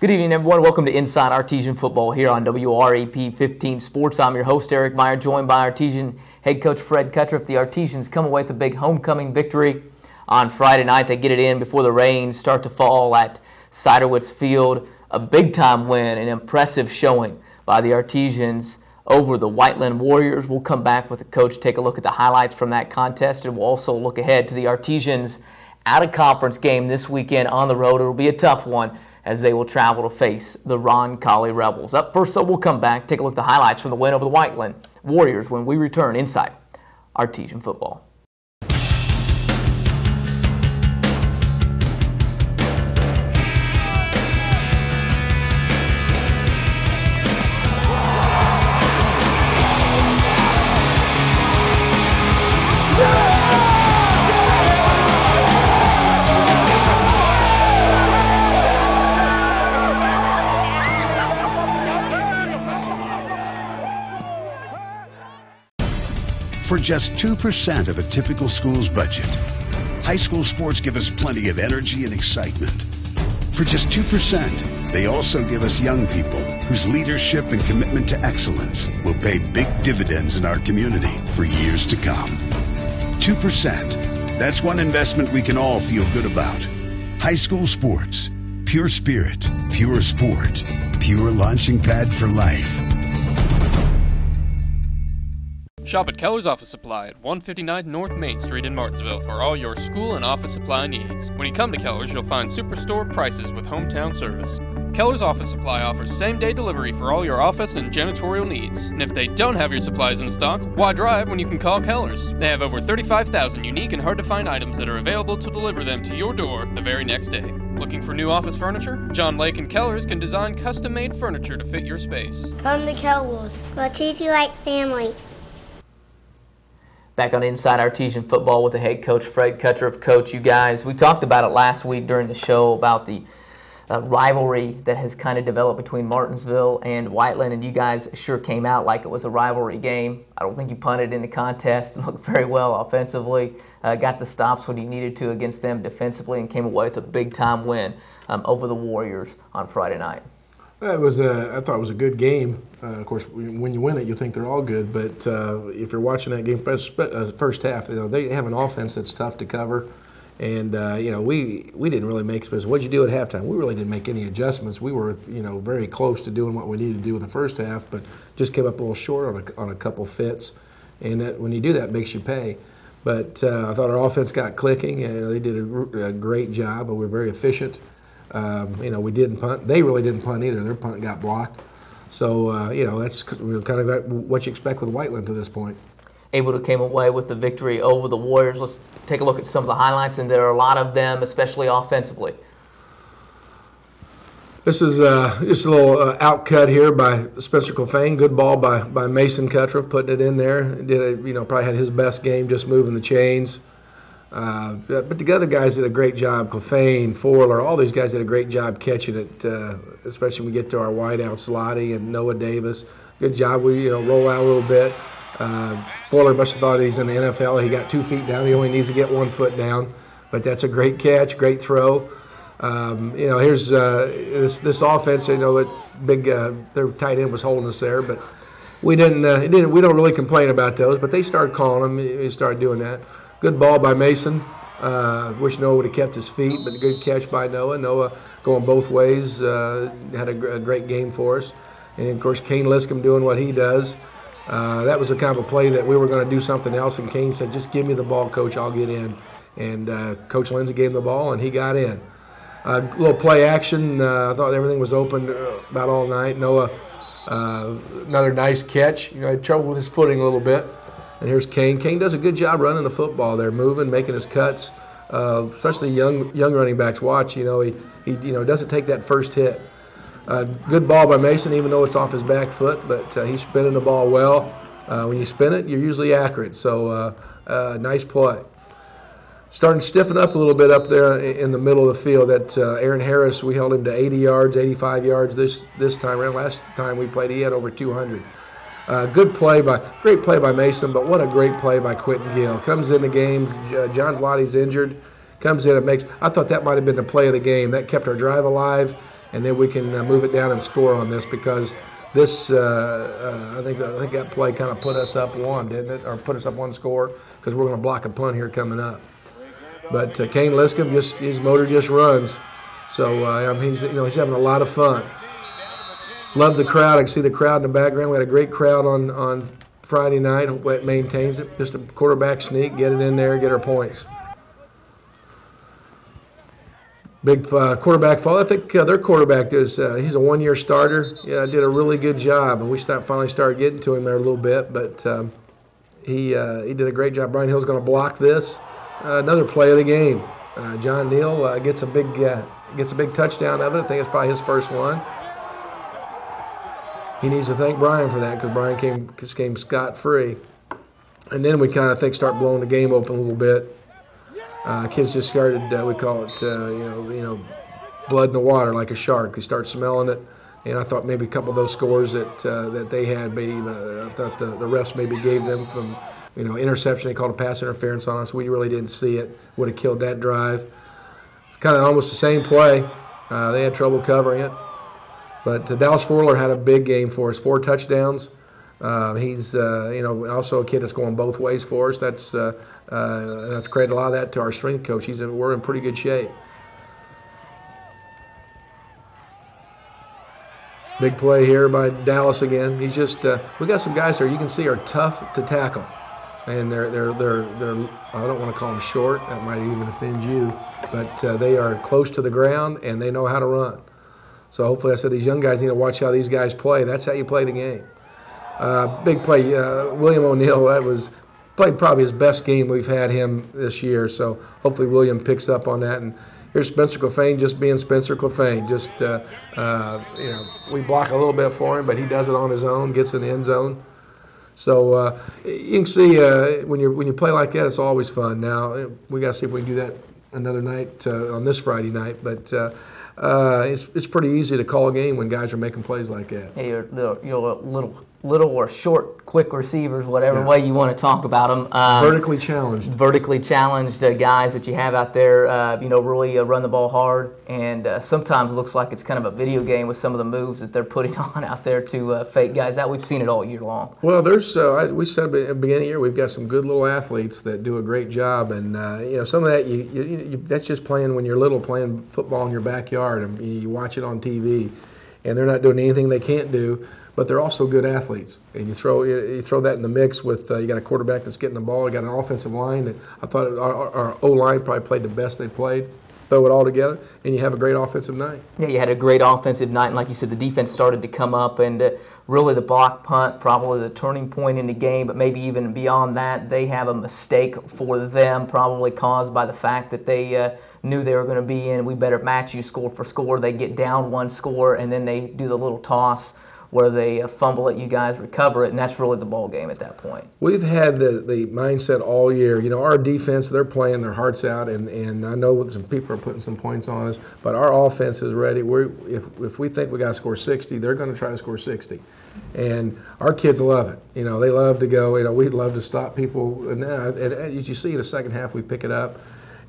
Good evening, everyone. Welcome to Inside Artesian Football here on WREP 15 Sports. I'm your host, Eric Meyer, joined by Artesian head coach Fred Kutruff. The Artesians come away with a big homecoming victory on Friday night. They get it in before the rains start to fall at Siderwitz Field. A big-time win, an impressive showing by the Artesians over the Whiteland Warriors. We'll come back with the coach, take a look at the highlights from that contest, and we'll also look ahead to the Artesians out-of-conference game this weekend on the road. It'll be a tough one as they will travel to face the Roncalli Rebels. Up first, though, we'll come back, take a look at the highlights from the win over the Whiteland Warriors when we return inside Artesian Football. For just 2% of a typical school's budget, high school sports give us plenty of energy and excitement. For just 2%, they also give us young people whose leadership and commitment to excellence will pay big dividends in our community for years to come. 2%, that's one investment we can all feel good about. High school sports, pure spirit, pure sport, pure launching pad for life. Shop at Keller's Office Supply at 159 North Main Street in Martinsville for all your school and office supply needs. When you come to Keller's, you'll find superstore prices with hometown service. Keller's Office Supply offers same-day delivery for all your office and janitorial needs. And if they don't have your supplies in stock, why drive when you can call Keller's? They have over 35,000 unique and hard-to-find items that are available to deliver them to your door the very next day. Looking for new office furniture? John Lake and Keller's can design custom-made furniture to fit your space. Come to Keller's. We'll treat you like family. Back on Inside Artesian Football with the head coach, Fred Kutruff. Coach, you guys, we talked about it last week during the show about the rivalry that has kind of developed between Martinsville and Whiteland, and you guys sure came out like it was a rivalry game. I don't think you punted in the contest. Looked very well offensively. Got the stops when you needed to against them defensively and came away with a big-time win over the Warriors on Friday night. I thought it was a good game. Of course, when you win it, you think they're all good. But if you're watching that game first half, they have an offense that's tough to cover. And we didn't really make space. What'd you do at halftime? We really didn't make any adjustments. We were very close to doing what we needed to do in the first half, but just came up a little short on a couple fits. And when you do that, it makes you pay. But I thought our offense got clicking, and they did a great job. We were very efficient. We didn't punt. They really didn't punt either. Their punt got blocked. So, that's kind of what you expect with Whiteland to this point. Able to come away with the victory over the Warriors. Let's take a look at some of the highlights, and there are a lot of them, especially offensively. This is just a little outcut here by Spencer Clefane. Good ball by Mason Kutruff, putting it in there. Probably had his best game, just moving the chains. But the other guys did a great job. Clefane, Forler, all these guys did a great job catching it, especially when we get to our wideouts, Lottie and Noah Davis. Good job. We roll out a little bit. Forler must have thought he's in the NFL. He got 2 feet down. He only needs to get 1 foot down. But that's a great catch, great throw. Here's this offense. Their tight end was holding us there, but we didn't. We don't really complain about those. But they started calling them. They started doing that. Good ball by Mason. Wish Noah would have kept his feet, but a good catch by Noah. Noah going both ways, had a great game for us. And, of course, Kane Liscombe doing what he does. That was a kind of a play that we were going to do something else, and Kane said, just give me the ball, Coach, I'll get in. And Coach Lindsay gave him the ball, and he got in. A little play action. I thought everything was open about all night. Noah, another nice catch. Had trouble with his footing a little bit. And here's Kane. Kane does a good job running the football there, moving, making his cuts. Especially young running backs. Watch, he doesn't take that first hit. Good ball by Mason, even though it's off his back foot, but he's spinning the ball well. When you spin it, you're usually accurate. So nice play. Starting to stiffen up a little bit up there in the middle of the field. That Aaron Harris, we held him to 80 yards, 85 yards this time around. Last time we played, he had over 200. Great play by Mason, but what a great play by Quentin Gill. Comes in the game. John Lottie's injured. Comes in and makes. I thought that might have been the play of the game. That kept our drive alive, and then we can move it down and score on this, because this I think that play kind of put us up one, didn't it, or put us up one score, because we're going to block a punt here coming up. But Kane Liscombe, his motor just runs, so he's having a lot of fun. Love the crowd. I can see the crowd in the background. We had a great crowd on Friday night. Hope that maintains it. Just a quarterback sneak, get it in there, get our points. Big quarterback fall. I think their quarterback he's a one-year starter. Yeah, did a really good job, and we finally started getting to him there a little bit. But he did a great job. Brian Hill's going to block this. Another play of the game. John Neal gets a big touchdown of it. I think it's probably his first one. He needs to thank Brian for that, because Brian came scot-free. And then we kind of start blowing the game open a little bit. Kids just started, we call it, blood in the water, like a shark. They start smelling it. And I thought maybe a couple of those scores that they had, maybe I thought the refs maybe gave them from, interception. They called a pass interference on us. We really didn't see it. Would have killed that drive. Kind of almost the same play. They had trouble covering it. But Dallas Forler had a big game for us, 4 touchdowns. He's also a kid that's going both ways for us. That's credit a lot of that to our strength coach. We're in pretty good shape. Big play here by Dallas again. He's just we got some guys here you can see are tough to tackle, and they're I don't want to call them short. That might even offend you, but they are close to the ground and they know how to run. So hopefully, I said these young guys need to watch how these guys play. That's how you play the game. Big play, William O'Neill. Played probably his best game we've had him this year. So hopefully William picks up on that. And here's Spencer Clefane just being Spencer Clefane. Just we block a little bit for him, but he does it on his own, gets in the end zone. So you can see when you play like that, it's always fun. Now we got to see if we can do that another night on this Friday night, but. It's pretty easy to call a game when guys are making plays like that. Yeah, you're little or short, quick receivers, whatever way you want to talk about them. Vertically challenged. Vertically challenged guys that you have out there, really run the ball hard, and sometimes it looks like it's kind of a video game with some of the moves that they're putting on out there to fake guys out. We've seen it all year long. Well, there's we said at the beginning of the year we've got some good little athletes that do a great job, and some of that that's just playing when you're little, playing football in your backyard, and you watch it on TV, and they're not doing anything they can't do. But they're also good athletes, and you throw that in the mix with you got a quarterback that's getting the ball, you got an offensive line that I thought our O-line probably played the best they played. Throw it all together, and you have a great offensive night. Yeah, you had a great offensive night, and like you said, the defense started to come up, and really the block punt, probably the turning point in the game, but maybe even beyond that, they have a mistake for them, probably caused by the fact that they knew they were going to be in, we better match you score for score. They get down 1 score, and then they do the little toss where they fumble it, you guys recover it, and that's really the ball game at that point. We've had the mindset all year. Our defense, they're playing their hearts out, and I know some people are putting some points on us, but our offense is ready. If we think we got to score 60, they're going to try to score 60. And our kids love it. They love to go. We'd love to stop people. And as you see in the second half, we pick it up.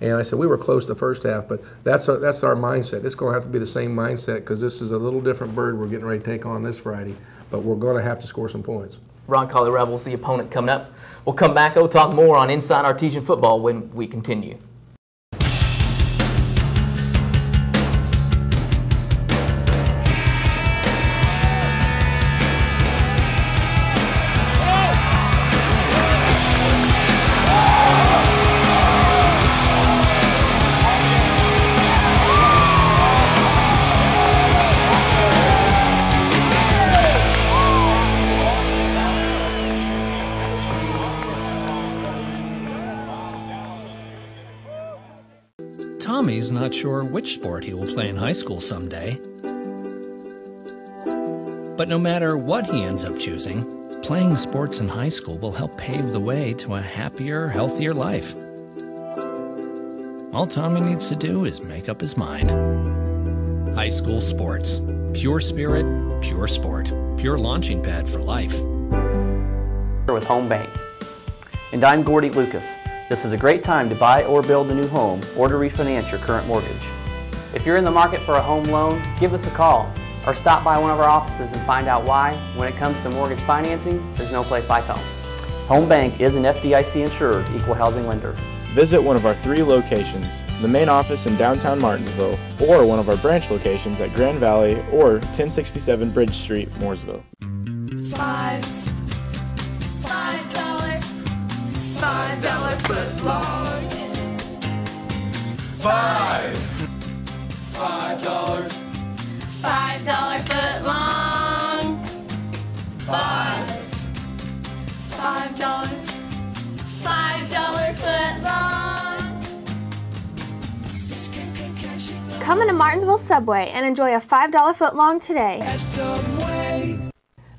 And I said we were close the first half, but that's our mindset. It's going to have to be the same mindset because this is a little different bird we're getting ready to take on this Friday, but we're going to have to score some points. Roncalli Rebels, the opponent coming up. We'll come back. We'll talk more on Inside Artesian Football when we continue. Tommy's not sure which sport he will play in high school someday. But no matter what he ends up choosing, playing sports in high school will help pave the way to a happier, healthier life. All Tommy needs to do is make up his mind. High school sports. Pure spirit, pure sport. Pure launching pad for life. With Home Bank. And I'm Gordy Lucas. This is a great time to buy or build a new home or to refinance your current mortgage. If you're in the market for a home loan, give us a call or stop by one of our offices and find out why, when it comes to mortgage financing, there's no place like home. Home Bank is an FDIC insured equal housing lender. Visit one of our 3 locations, the main office in downtown Martinsville, or one of our branch locations at Grand Valley or 1067 Bridge Street, Mooresville. $5 foot long. $5 foot long. $5 foot long. Come into Martinsville Subway and enjoy a $5 foot long today. At Subway.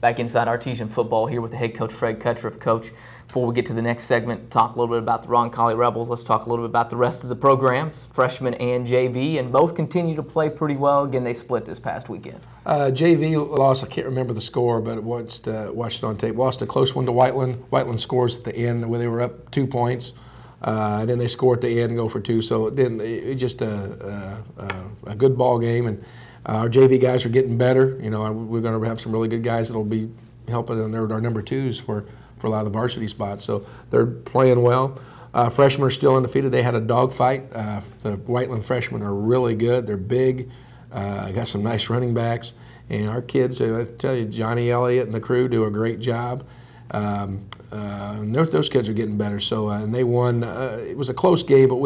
Back inside Artesian football here with the head coach Fred Kutruff. Coach, before we get to the next segment, talk a little bit about the Roncalli Rebels. Let's talk a little bit about the rest of the programs, freshman and JV, and both continue to play pretty well. Again, they split this past weekend. JV lost, I can't remember the score, but watched it on tape. Lost a close one to Whiteland. Whiteland scores at the end where they were up 2 points. And then they score at the end and go for 2. So it just a good ball game. And our JV guys are getting better. You know, we're going to have some really good guys that'll be helping, and they're our number 2s for a lot of the varsity spots. So they're playing well. Freshmen are still undefeated. They had a dogfight. The Whiteland freshmen are really good. They're big. Got some nice running backs. And our kids, I tell you, Johnny Elliott and the crew do a great job. And those kids are getting better. So and they won. It was a close game, but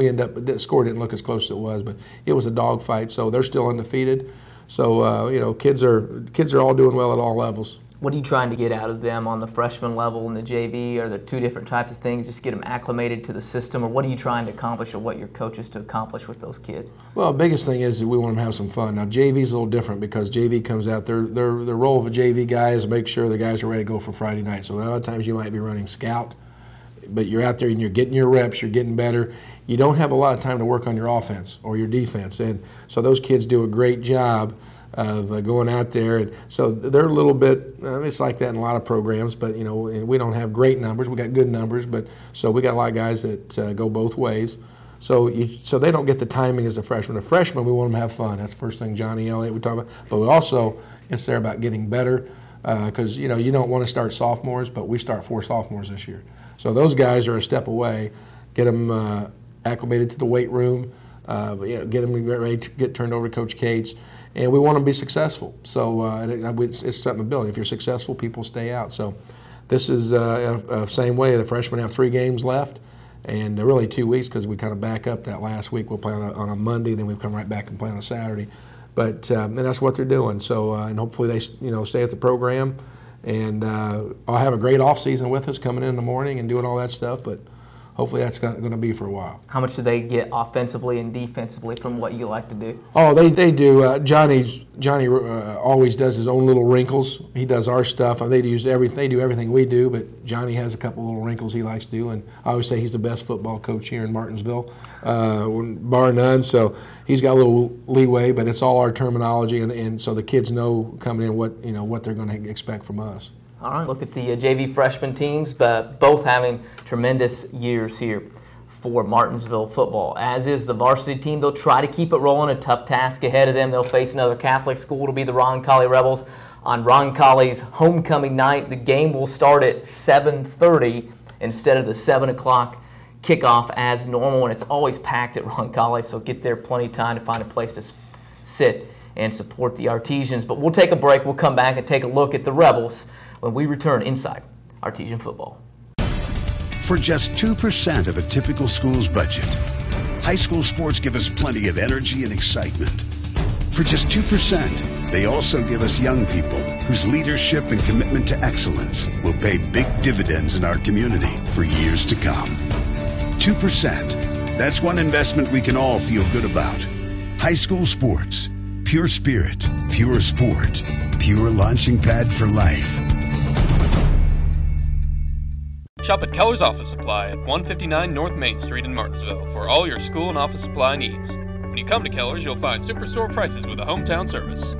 the score didn't look as close as it was. But it was a dogfight. So they're still undefeated. So you know, kids are all doing well at all levels. What are you trying to get out of them on the freshman level and the JV? Are the 2 different types of things? Just get them acclimated to the system, or what are you trying to accomplish, or what your coach is to accomplish with those kids? Well, the biggest thing is that we want them to have some fun. Now, JV is a little different because JV comes out. Their role of a JV guy is to make sure the guys are ready to go for Friday night. So a lot of times you might be running scout, but you're out there and you're getting your reps, you're getting better. You don't have a lot of time to work on your offense or your defense, and so those kids do a great job of going out there, and so they're a little bit. It's like that in a lot of programs, but you know, we don't have great numbers. We got good numbers, but so we got a lot of guys that go both ways. So they don't get the timing as a freshman. A freshman, we want them to have fun. That's the first thing Johnny Elliott we talk about. But we also, it's there about getting better, because you know, you don't want to start sophomores, but we start 4 sophomores this year. So those guys are a step away. Get them acclimated to the weight room. Get them ready to get turned over to Coach Cates. And we want them to be successful. So it's something to build. If you're successful, people stay out. So this is same way. The freshmen have 3 games left, and really 2 weeks because we kind of back up that last week. We'll play on a Monday, then we come right back and play on a Saturday. But and that's what they're doing. So and hopefully they stay at the program, and I'll have a great off season with us coming in the morning and doing all that stuff. But hopefully that's going to be for a while. How much do they get offensively and defensively from what you like to do? Oh, they do. Johnny always does his own little wrinkles. He does our stuff. They do everything we do, but Johnny has a couple little wrinkles he likes to do. And I always say he's the best football coach here in Martinsville, bar none. So he's got a little leeway, but it's all our terminology, and so the kids know coming in what they're going to expect from us. All right, look at the JV freshman teams, but both having tremendous years here for Martinsville football. As is the varsity team, they'll try to keep it rolling. A tough task ahead of them. They'll face another Catholic school. It'll be the Roncalli Rebels on Roncalli's homecoming night. The game will start at 7:30 instead of the 7 o'clock kickoff as normal, and it's always packed at Roncalli, so get there plenty of time to find a place to sit and support the Artesians. But we'll take a break. We'll come back and take a look at the Rebels when we return inside Artesian football. For just 2% of a typical school's budget, high school sports give us plenty of energy and excitement. For just 2%, they also give us young people whose leadership and commitment to excellence will pay big dividends in our community for years to come. 2%. That's one investment we can all feel good about. High school sports. Pure spirit, pure sport, pure launching pad for life. Shop at Keller's Office Supply at 159 North Main Street in Martinsville for all your school and office supply needs. When you come to Keller's, you'll find superstore prices with a hometown service.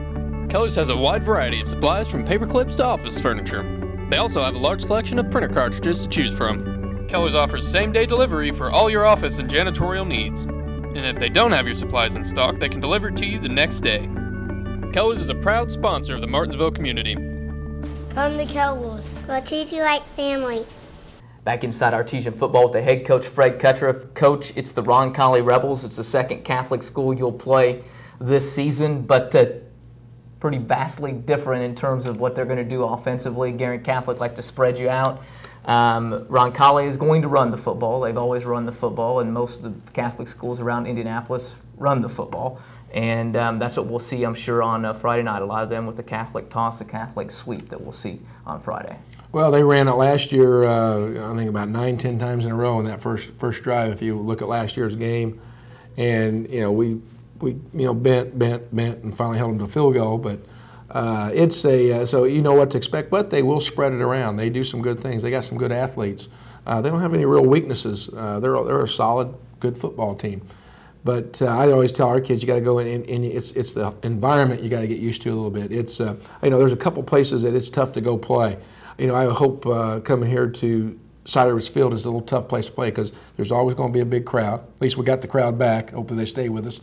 Keller's has a wide variety of supplies from paper clips to office furniture. They also have a large selection of printer cartridges to choose from. Keller's offers same-day delivery for all your office and janitorial needs. And if they don't have your supplies in stock, they can deliver it to you the next day. Keller's is a proud sponsor of the Martinsville community. Come to Keller's. We'll treat you like family. Back inside Artesian football with the head coach, Fred Kutruff. Coach, it's the Roncalli Rebels. It's the second Catholic school you'll play this season, but pretty vastly different in terms of what they're going to do offensively. Garrett Catholic like to spread you out. Roncalli is going to run the football. They've always run the football, and most of the Catholic schools around Indianapolis run the football. And that's what we'll see, I'm sure, on Friday night. A lot of them with the Catholic toss, the Catholic sweep that we'll see on Friday. Well, they ran it last year, I think about 9-10 times in a row in that first drive. If you look at last year's game, and we bent and finally held them to a field goal. But it's so you know what to expect. But they will spread it around. They do some good things. They got some good athletes. They don't have any real weaknesses. They're a solid, good football team. But I always tell our kids, you got to go in, and it's the environment you got to get used to a little bit. It's there's a couple places that it's tough to go play. I hope coming here to Cyrus Field is a little tough place to play because there's always going to be a big crowd. At least we got the crowd back. Hopefully they stay with us.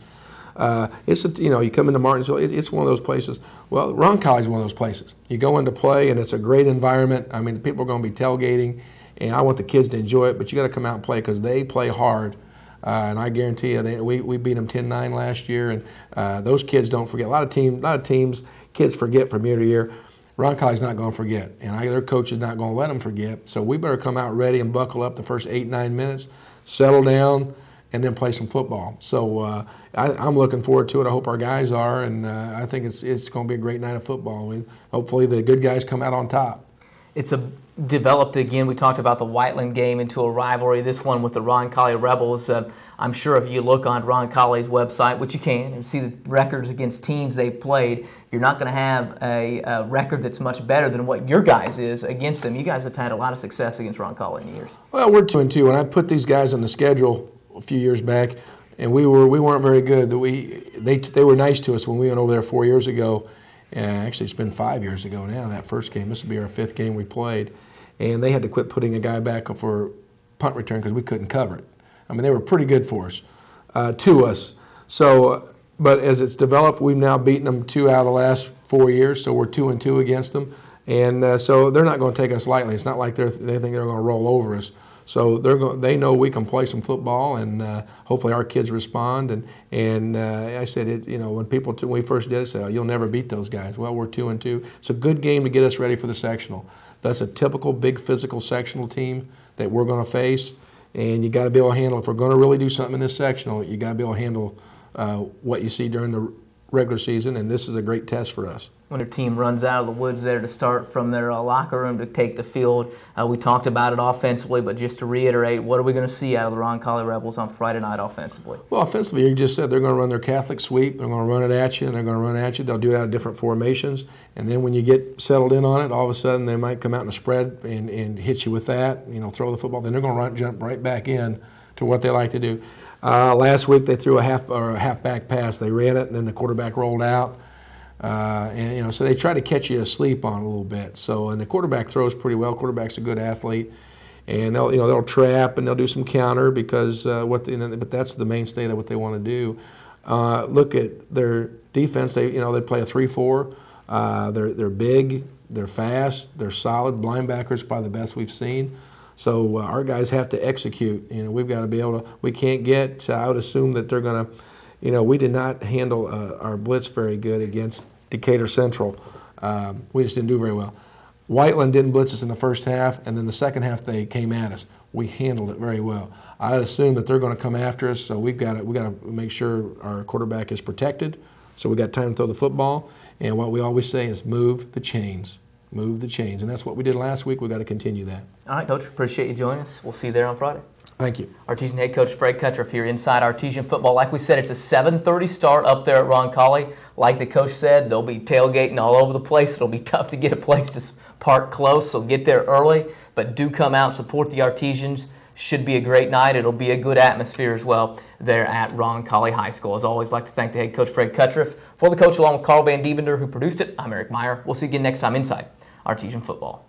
You come into Martinsville, it's one of those places. Well, Roncalli is one of those places. You go into play, and it's a great environment. I mean, people are going to be tailgating, and I want the kids to enjoy it. But you got to come out and play because they play hard. And I guarantee you, we beat them 10-9 last year, and those kids don't forget. A lot of teams, kids forget from year to year. Roncalli's not going to forget, and their coach is not going to let them forget. So we better come out ready and buckle up the first 8-9 minutes, settle down, and then play some football. So I'm looking forward to it. I hope our guys are, and I think it's going to be a great night of football. Hopefully the good guys come out on top. It's developed again. We talked about the Whiteland game into a rivalry. This one with the Roncalli Rebels. I'm sure if you look on Roncalli's website, which you can, and see the records against teams they've played, you're not going to have a record that's much better than what your guys is against them. You guys have had a lot of success against Roncalli in the years. Well, we're 2-2, and I put these guys on the schedule a few years back, and we weren't very good. They were nice to us when we went over there 4 years ago. Actually, it's been 5 years ago now, that first game. This will be our 5th game we played. And they had to quit putting a guy back for punt return because we couldn't cover it. I mean, they were pretty good for us, to us. So, but as it's developed, we've now beaten them 2 out of the last 4 years, so we're 2-2 against them. And so they're not going to take us lightly. It's not like they think they're going to roll over us. So they know we can play some football, and hopefully our kids respond. And I said, when we first did it, said, you'll never beat those guys. Well, we're 2-2. It's a good game to get us ready for the sectional. That's a typical big physical sectional team that we're going to face, and you got to be able to handle. If we're going to really do something in this sectional, you got to be able to handle what you see during the regular season, and this is a great test for us. When a team runs out of the woods there to start from their locker room to take the field, we talked about it offensively, but just to reiterate, what are we going to see out of the Roncalli Rebels on Friday night offensively? Well, offensively, you just said they're going to run their Catholic sweep. They're going to run it at you, and they're going to run at you. They'll do it out of different formations, and then when you get settled in on it, all of a sudden they might come out in a spread and hit you with that, throw the football. Then they're going to jump right back in to what they like to do. Last week they threw a halfback pass. They ran it, and then the quarterback rolled out. So they try to catch you asleep on it a little bit. So, and the quarterback throws pretty well. Quarterback's a good athlete, and they'll trap and they'll do some counter because but that's the mainstay of what they want to do. Look at their defense. They play a 3-4. They're big. They're fast. They're solid. Linebackers probably the best we've seen. So our guys have to execute. We've got to be able to. We can't get. I would assume that they're going to. We did not handle our blitz very good against Decatur Central. We just didn't do very well. Whiteland didn't blitz us in the first half, and then the second half they came at us. We handled it very well. I assume that they're going to come after us, so we got to make sure our quarterback is protected. So we got time to throw the football, and what we always say is move the chains. Move the chains, and that's what we did last week. We've got to continue that. All right, Coach, appreciate you joining us. We'll see you there on Friday. Thank you. Artesian head coach Fred Kutruff here inside Artesian football. Like we said, it's a 7:30 start up there at Roncalli. Like the coach said, they'll be tailgating all over the place. It'll be tough to get a place to park close, so get there early. But do come out and support the Artesians. Should be a great night. It'll be a good atmosphere as well there at Roncalli High School. As always, I'd like to thank the head coach Fred Kutruff. For the coach, along with Carl Van Dievender, who produced it, I'm Eric Meyer. We'll see you again next time inside Artesian football.